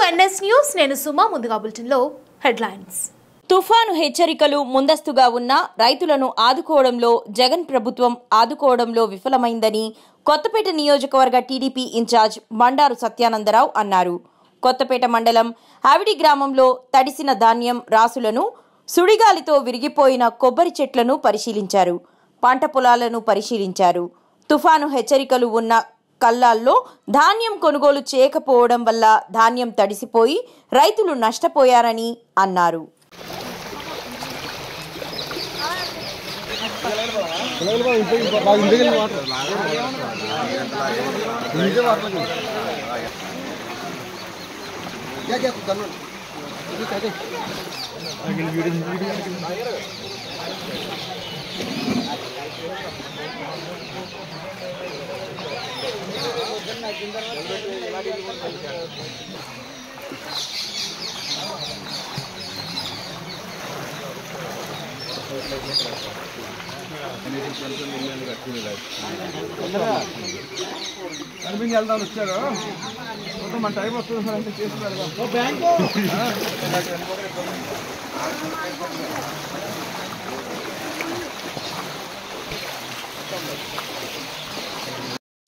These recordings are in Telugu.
ఎన్ఎస్ న్యూస్ నేను సుమా ముందుగా బులెటిన్లో హెడ్లైన్స్. తుఫాను హెచ్చరికలు ముందస్తుగా ఉన్న రైతులను ఆదుకోవడంలో జగన్ ప్రభుత్వం ఆదుకోవడంలో విఫలమైందని కొత్తపేట నియోజకవర్గ టీడీపీ ఇన్ఛార్జ్ బండారు సత్యానందరావు అన్నారు. కొత్తపేట మండలం ఆవిడి గ్రామంలో తడిసిన ధాన్యం రాసులను, సుడిగాలితో విరిగిపోయిన కొబ్బరి చెట్లను పరిశీలించారు. పంట పొలాలను పరిశీలించారు. తుఫాను హెచ్చరికలు ఉన్న కల్లాల్లో ధాన్యం కొనుగోలు చేయకపోవడం వల్ల ధాన్యం తడిసిపోయి రైతులు నష్టపోయారని అన్నారు.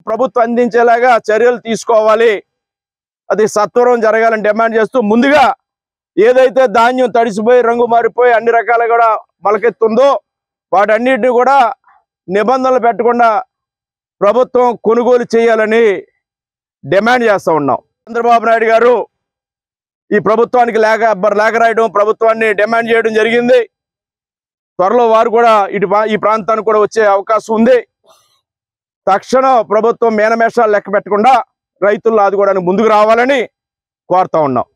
ప్రభుత్వం అందించేలాగా చర్యలు తీసుకోవాలి, అది సత్వరం జరగాలని డిమాండ్ చేస్తూ ముందుగా ఏదైతే ధాన్యం తడిసిపోయి రంగు మారిపోయి అన్ని రకాలుగా కూడా మొలకెత్తుందో వాటన్నిటిని కూడా నిబంధనలు పెట్టకుండా ప్రభుత్వం కొనుగోలు చేయాలని డిమాండ్ చేస్తూ ఉన్నాం. చంద్రబాబు నాయుడు గారు ఈ ప్రభుత్వానికి లేఖ రాయడం, ప్రభుత్వాన్ని డిమాండ్ చేయడం జరిగింది. త్వరలో వారు కూడా ఈ ప్రాంతానికి కూడా వచ్చే అవకాశం ఉంది. తక్షణం ప్రభుత్వం మేనమేషాలు లెక్క పెట్టకుండా రైతులను ఆదుకోవడానికి ముందుకు రావాలని కోరుతా ఉన్నాం.